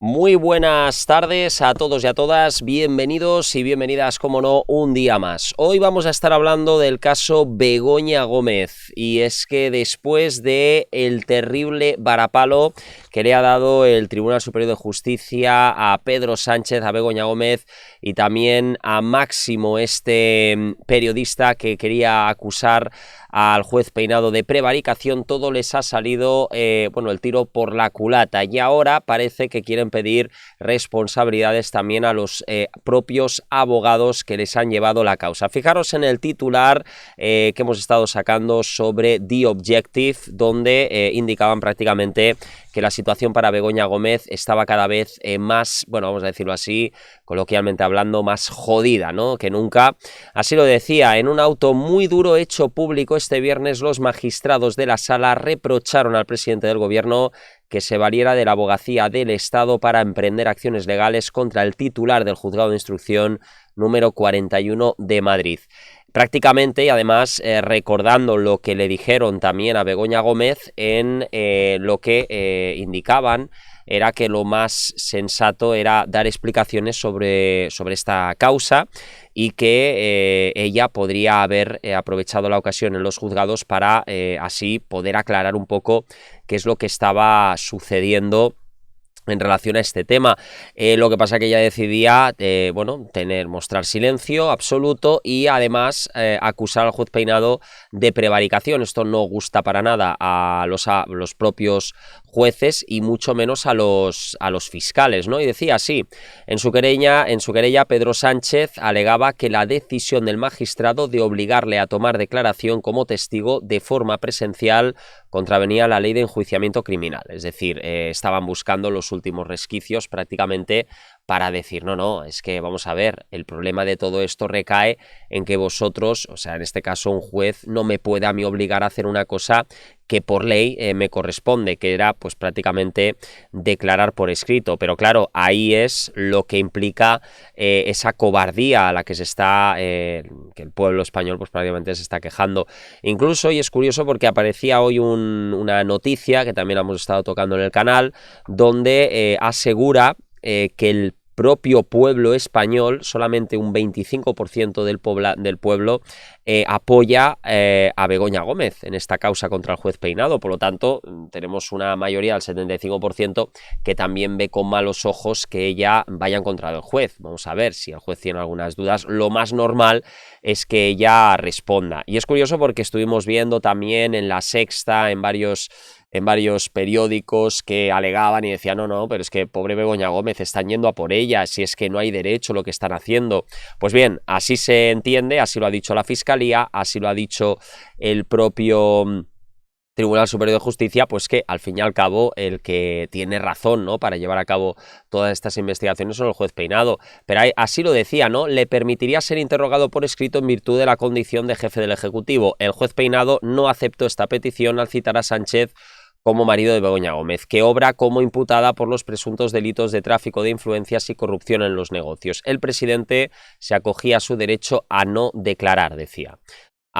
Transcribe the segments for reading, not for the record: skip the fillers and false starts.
Muy buenas tardes a todos y a todas, bienvenidos y bienvenidas, como no, un día más. Hoy vamos a estar hablando del caso Begoña Gómez, y es que después de el terrible varapalo que le ha dado el Tribunal Superior de Justicia a Pedro Sánchez, a Begoña Gómez y también a Máximo, este periodista que quería acusar al juez Peinado de prevaricación, todo les ha salido, el tiro por la culata, y ahora parece que quieren pedir responsabilidades también a los propios abogados que les han llevado la causa. Fijaros en el titular que hemos estado sacando sobre The Objective, donde indicaban prácticamente que la situación para Begoña Gómez estaba cada vez más, vamos a decirlo así, coloquialmente hablando, más jodida, ¿no?, que nunca. Así lo decía: en un auto muy duro hecho público este viernes, los magistrados de la sala reprocharon al presidente del gobierno que se valiera de la abogacía del Estado para emprender acciones legales contra el titular del juzgado de instrucción número 41 de Madrid. Prácticamente, y además recordando lo que le dijeron también a Begoña Gómez, en lo que indicaban era que lo más sensato era dar explicaciones sobre esta causa, y que ella podría haber aprovechado la ocasión en los juzgados para así poder aclarar un poco qué es lo que estaba sucediendo en relación a este tema. Lo que pasa que ella decidía mostrar silencio absoluto y además acusar al juez Peinado de prevaricación. Esto no gusta para nada a los propios jueces y mucho menos a los fiscales, ¿no? Y decía así: en su querella Pedro Sánchez alegaba que la decisión del magistrado de obligarle a tomar declaración como testigo de forma presencial contravenía la ley de enjuiciamiento criminal. Es decir, estaban buscando los últimos resquicios prácticamente para decir, no, es que vamos a ver, el problema de todo esto recae en que vosotros, o sea, en este caso un juez, no me puede a mí obligar a hacer una cosa que por ley me corresponde, que era pues prácticamente declarar por escrito. Pero claro, ahí es lo que implica esa cobardía a la que se está, que el pueblo español pues prácticamente se está quejando. Incluso, y es curioso porque aparecía hoy una noticia que también hemos estado tocando en el canal, donde asegura que el propio pueblo español, solamente un 25% del pueblo apoya a Begoña Gómez en esta causa contra el juez Peinado. Por lo tanto, tenemos una mayoría del 75% que también ve con malos ojos que ella vaya en contra del juez. Vamos a ver si el juez tiene algunas dudas. Lo más normal es que ella responda. Y es curioso porque estuvimos viendo también en La Sexta, en varios periódicos, que alegaban y decían, no, pero es que pobre Begoña Gómez, están yendo a por ella, si es que no hay derecho lo que están haciendo. Pues bien, así se entiende, así lo ha dicho la Fiscalía, así lo ha dicho el propio Tribunal Superior de Justicia, pues que al fin y al cabo el que tiene razón, ¿no?, para llevar a cabo todas estas investigaciones son el juez Peinado. Pero así lo decía, ¿no?: le permitiría ser interrogado por escrito en virtud de la condición de jefe del Ejecutivo. El juez Peinado no aceptó esta petición al citar a Sánchez como marido de Begoña Gómez, que obra como imputada por los presuntos delitos de tráfico de influencias y corrupción en los negocios. El presidente se acogía a su derecho a no declarar, decía.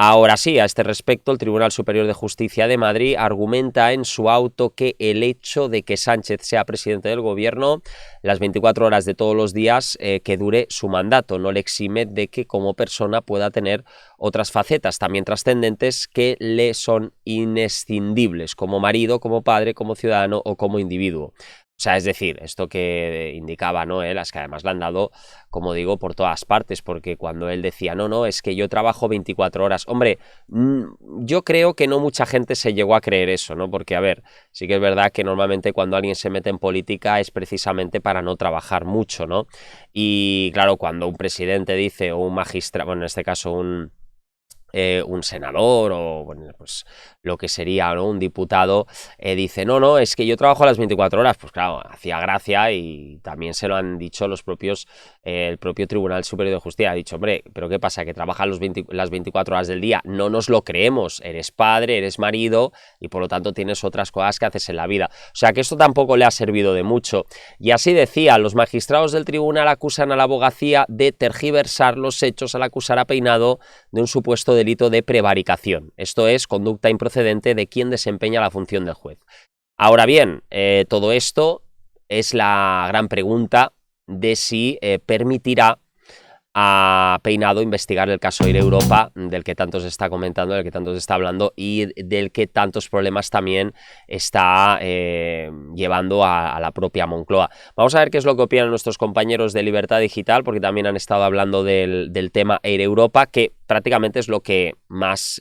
Ahora sí, a este respecto, el Tribunal Superior de Justicia de Madrid argumenta en su auto que el hecho de que Sánchez sea presidente del gobierno las 24 horas de todos los días que dure su mandato no le exime de que como persona pueda tener otras facetas también trascendentes que le son inescindibles, como marido, como padre, como ciudadano o como individuo. O sea, es decir, esto que indicaba, ¿no?, las que además le han dado, como digo, por todas partes, porque cuando él decía, no, es que yo trabajo 24 horas, hombre, yo creo que no mucha gente se llegó a creer eso, ¿no? Porque, a ver, sí que es verdad que normalmente cuando alguien se mete en política es precisamente para no trabajar mucho, ¿no? Y claro, cuando un presidente dice, o un magistrado, bueno, en este caso un senador o pues lo que sería, ¿no?, un diputado, dice, no, es que yo trabajo a las 24 horas, pues claro, hacía gracia, y también se lo han dicho el propio Tribunal Superior de Justicia. Ha dicho, hombre, pero ¿qué pasa? ¿Que trabajas las 24 horas del día? No nos lo creemos, eres padre, eres marido y por lo tanto tienes otras cosas que haces en la vida. O sea que esto tampoco le ha servido de mucho. Y así decía, los magistrados del tribunal acusan a la abogacía de tergiversar los hechos al acusar a Peinado de un supuesto delito de prevaricación. Esto es conducta improcedente de quien desempeña la función del juez. Ahora bien, todo esto es la gran pregunta de si permitirá a Peinado investigar el caso Air Europa, del que tanto se está comentando, del que tanto se está hablando y del que tantos problemas también está llevando a la propia Moncloa. Vamos a ver qué es lo que opinan nuestros compañeros de Libertad Digital, porque también han estado hablando del tema Air Europa, que prácticamente es lo que más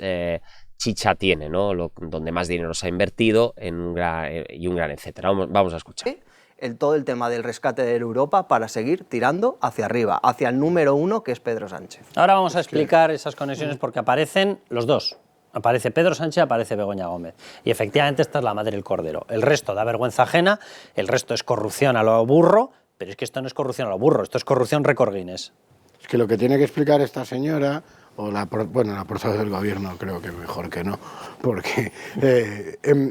chicha tiene, ¿no? Donde más dinero se ha invertido y un gran etcétera. Vamos a escuchar. Todo el tema del rescate de Europa para seguir tirando hacia arriba, hacia el número 1, que es Pedro Sánchez. Ahora vamos a explicar esas conexiones porque aparecen los dos. Aparece Pedro Sánchez, aparece Begoña Gómez. Y efectivamente esta es la madre del cordero. El resto da vergüenza ajena, el resto es corrupción a lo burro, pero es que esto no es corrupción a lo burro, esto es corrupción récord Guinness. Es que lo que tiene que explicar esta señora, o la portavoz del gobierno, creo que mejor que no, porque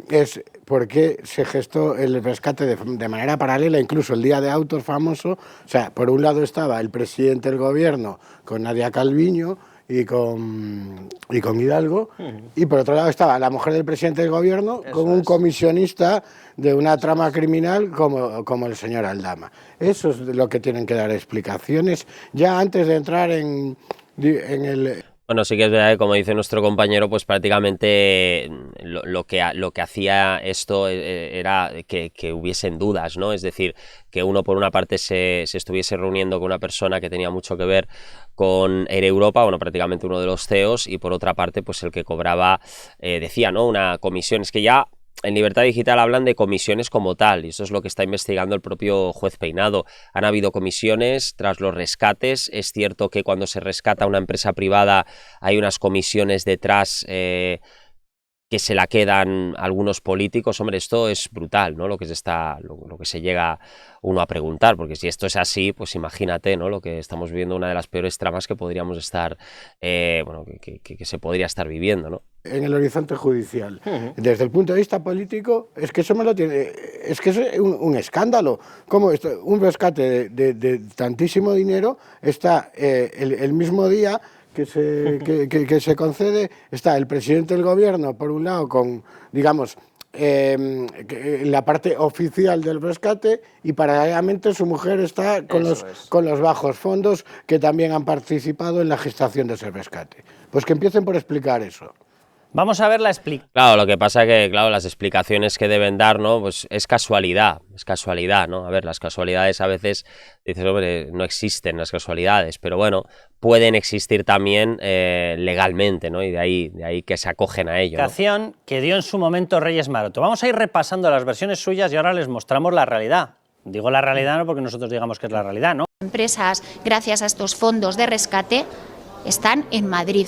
es por qué se gestó el rescate de manera paralela, incluso el día de autos famoso. O sea, por un lado estaba el presidente del gobierno con Nadia Calviño y con Hidalgo, y por otro lado estaba la mujer del presidente del gobierno con un comisionista de una trama criminal como el señor Aldama. Eso es lo que tienen que dar explicaciones ya antes de entrar en el... Bueno, sí que es verdad que, como dice nuestro compañero, pues prácticamente lo que hacía esto era que hubiesen dudas, ¿no? Es decir, que uno por una parte se estuviese reuniendo con una persona que tenía mucho que ver con Air Europa, bueno, prácticamente uno de los CEOs, y por otra parte, pues el que cobraba, decía, ¿no? Una comisión. Es que ya en Libertad Digital hablan de comisiones como tal, y eso es lo que está investigando el propio juez Peinado. Han habido comisiones tras los rescates. Es cierto que cuando se rescata una empresa privada hay unas comisiones detrás que se la quedan algunos políticos. Hombre, esto es brutal, ¿no? Lo que se llega uno a preguntar, porque si esto es así, pues imagínate, ¿no? Lo que estamos viviendo, una de las peores tramas que podríamos estar, que se podría estar viviendo, ¿no? En el horizonte judicial. Desde el punto de vista político, es que eso me lo tiene, es que es un escándalo. Como un rescate de tantísimo dinero está el mismo día que se concede, está el presidente del gobierno, por un lado, con, digamos, la parte oficial del rescate, y paralelamente su mujer está con los bajos fondos que también han participado en la gestación de ese rescate. Pues que empiecen por explicar eso. Vamos a ver la explicación. Claro, lo que pasa que, claro, las explicaciones que deben dar, ¿no? Pues es casualidad, ¿no? A ver, las casualidades a veces, dices, hombre, no existen las casualidades, pero bueno, pueden existir también legalmente, ¿no? Y de ahí que se acogen a ello, ¿no? Explicación que dio en su momento Reyes Maroto. Vamos a ir repasando las versiones suyas y ahora les mostramos la realidad. Digo la realidad no porque nosotros digamos que es la realidad, ¿no? Empresas, gracias a estos fondos de rescate, están en Madrid.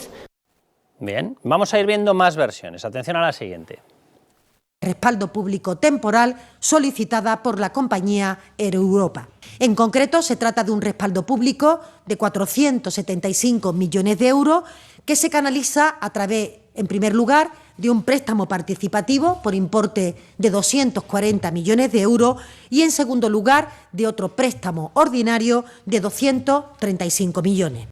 Bien, vamos a ir viendo más versiones. Atención a la siguiente. Respaldo público temporal solicitada por la compañía Air Europa. En concreto, se trata de un respaldo público de 475 millones de euros que se canaliza a través, en primer lugar, de un préstamo participativo por importe de 240 millones de euros y, en segundo lugar, de otro préstamo ordinario de 235 millones.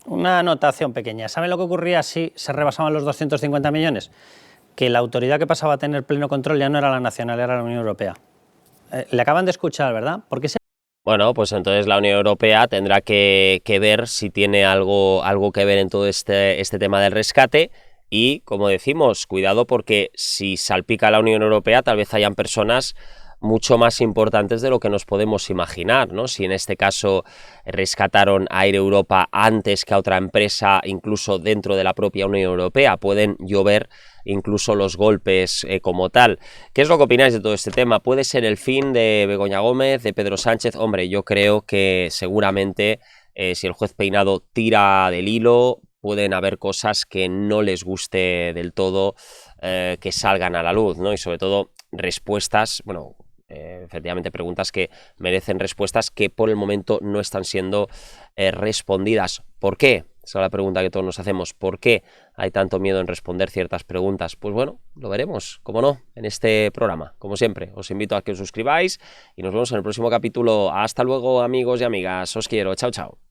Una anotación pequeña. ¿Saben lo que ocurría si se rebasaban los 250 millones? Que la autoridad que pasaba a tener pleno control ya no era la nacional, era la Unión Europea. Le acaban de escuchar, ¿verdad? ¿Por qué se... Bueno, pues entonces la Unión Europea tendrá que ver si tiene algo que ver en todo este tema del rescate. Y, como decimos, cuidado, porque si salpica a la Unión Europea, tal vez hayan personas mucho más importantes de lo que nos podemos imaginar, ¿no? Si en este caso rescataron a Air Europa antes que a otra empresa, incluso dentro de la propia Unión Europea, pueden llover incluso los golpes como tal. ¿Qué es lo que opináis de todo este tema? ¿Puede ser el fin de Begoña Gómez, de Pedro Sánchez? Hombre, yo creo que seguramente si el juez Peinado tira del hilo, pueden haber cosas que no les guste del todo que salgan a la luz, ¿no? Y sobre todo respuestas, bueno, efectivamente preguntas que merecen respuestas que por el momento no están siendo respondidas. ¿Por qué? Esa es la pregunta que todos nos hacemos. ¿Por qué hay tanto miedo en responder ciertas preguntas? Pues bueno, lo veremos, como no, en este programa. Como siempre, os invito a que os suscribáis y nos vemos en el próximo capítulo. Hasta luego, amigos y amigas. Os quiero. Chao, chao.